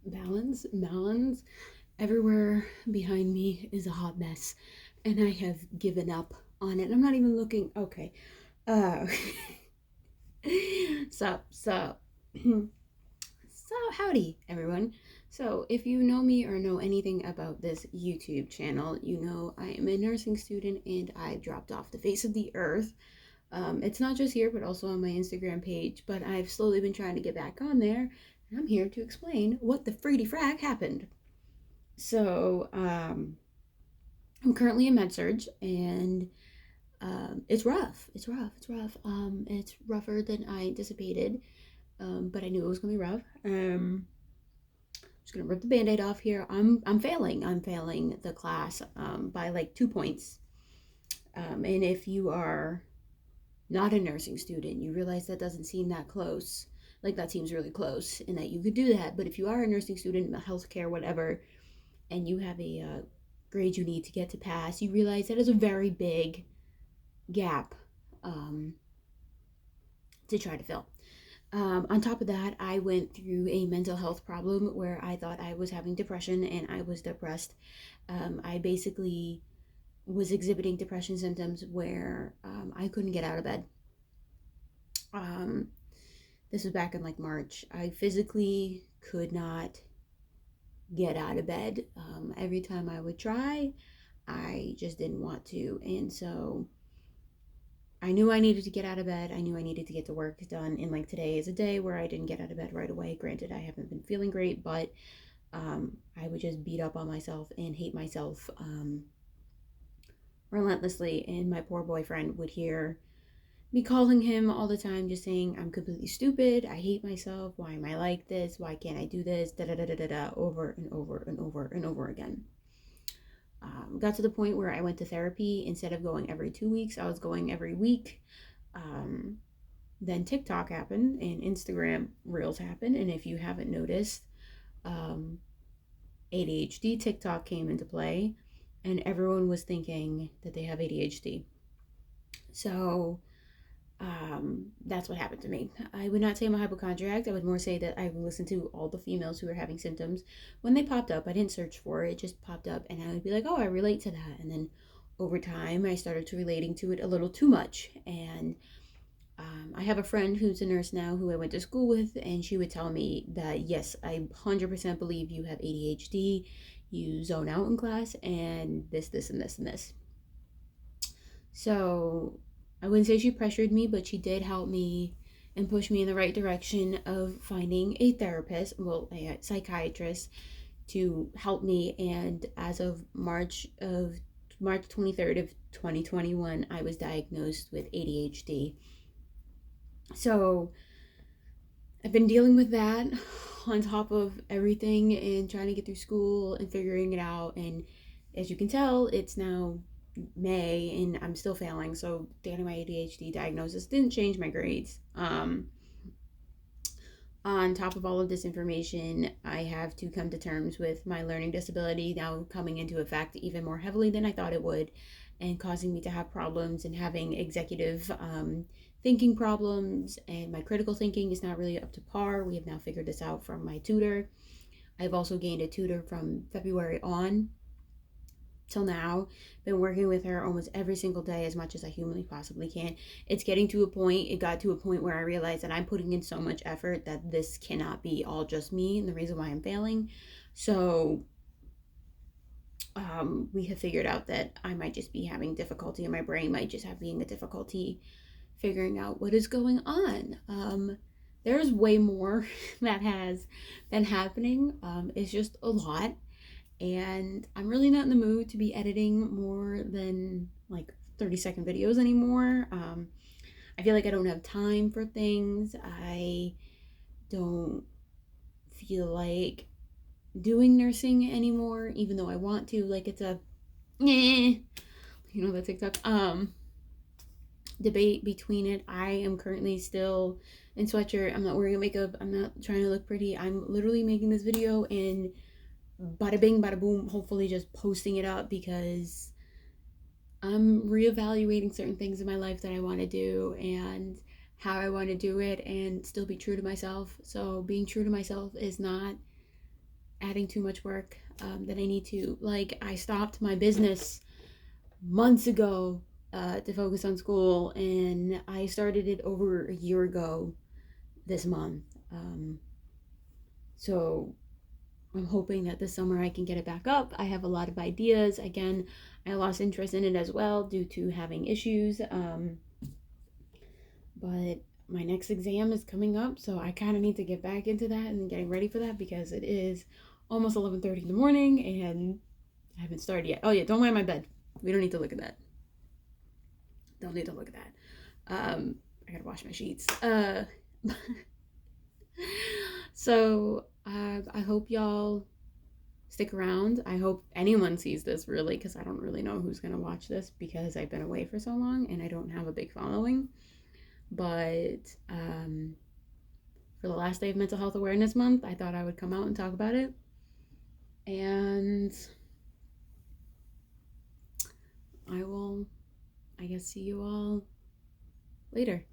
Malins. Everywhere behind me is a hot mess, and I have given up on it. I'm not even looking. Okay. Uh, so, so howdy, everyone. So, if you know me or know anything about this YouTube channel, you know I am a nursing student and I've dropped off the face of the earth. It's not just here, but also on my Instagram page. But I've slowly been trying to get back on there, and I'm here to explain what the freedy frag happened. So, I'm currently in med surge, and it's rough. It's rough. It's rough. It's rougher than I anticipated, but I knew it was gonna be rough. Just gonna rip the band-aid off here. I'm failing. I'm failing the class by like 2 points. And if you are not a nursing student, you realize that doesn't seem that close. Like that seems really close, and that you could do that. But if you are a nursing student, healthcare, whatever, and you have a grade you need to get to pass, you realize that is a very big gap um, to try to fill. On top of that, I went through a mental health problem where I thought I was having depression and I was depressed. I basically was exhibiting depression symptoms where I couldn't get out of bed. Um, this was back in like March. I physically could not get out of bed. Every time I would try, I just didn't want to. And so I knew I needed to get out of bed. I knew I needed to get the work done. And like today is a day where I didn't get out of bed right away. Granted, I haven't been feeling great, but I would just beat up on myself and hate myself relentlessly. And my poor boyfriend would hear me calling him all the time, just saying, I'm completely stupid. I hate myself. Why am I like this? Why can't I do this? Da da da da da da, over and over and over and over again. Got to the point where I went to therapy. Instead of going every 2 weeks, I was going every week. Um, then TikTok happened and Instagram Reels happened. And if you haven't noticed, um, ADHD TikTok came into play, and everyone was thinking that they have ADHD. So that's what happened to me. I would not say I'm a hypochondriac. I would more say that I listened to all the females who were having symptoms. When they popped up, I didn't search for it. It just popped up, and I would be like, oh, I relate to that. And then over time, I started to relating to it a little too much. And I have a friend who's a nurse now who I went to school with, and she would tell me that, yes, I 100% believe you have ADHD. You zone out in class, and this, and this, and this. So I wouldn't say she pressured me, but she did help me and push me in the right direction of finding a therapist, well, a psychiatrist, to help me. And as of March 23rd of 2021, I was diagnosed with ADHD. So I've been dealing with that on top of everything and trying to get through school and figuring it out. And as you can tell, it's now May and I'm still failing. So getting my ADHD diagnosis didn't change my grades. On top of all of this information, I have to come to terms with my learning disability now coming into effect even more heavily than I thought it would, and causing me to have problems and having executive thinking problems. And my critical thinking is not really up to par. We have now figured this out from my tutor. I've also gained a tutor from February on till now. Been working with her almost every single day as much as I humanly possibly can. It got to a point where I realized that I'm putting in so much effort that this cannot be all just me and the reason why I'm failing. So we have figured out that I might just be having difficulty, and my brain might just have being a difficulty figuring out what is going on. There's way more that has been happening. It's just a lot, and I'm really not in the mood to be editing more than like 30-second videos anymore. I feel like I don't have time for things. I don't feel like doing nursing anymore, even though I want to. Like it's a that TikTok debate between it. I am currently still in sweatshirt. I'm not wearing makeup. I'm not trying to look pretty. I'm literally making this video and bada bing, bada boom, hopefully just posting it up because I'm reevaluating certain things in my life that I want to do and how I want to do it and still be true to myself. So being true to myself is not adding too much work that I need to. Like, I stopped my business months ago to focus on school, and I started it over a year ago this month. So I'm hoping that this summer I can get it back up. I have a lot of ideas. Again, I lost interest in it as well due to having issues. But my next exam is coming up, so I kind of need to get back into that and getting ready for that because it is almost 11:30 in the morning and I haven't started yet. Oh yeah, don't mind my bed. We don't need to look at that. Don't need to look at that. I gotta wash my sheets. So I hope y'all stick around. I hope anyone sees this really, because I don't really know who's gonna watch this because I've been away for so long and I don't have a big following. But for the last day of Mental Health Awareness Month, I thought I would come out and talk about it. And I will, I guess, see you all later.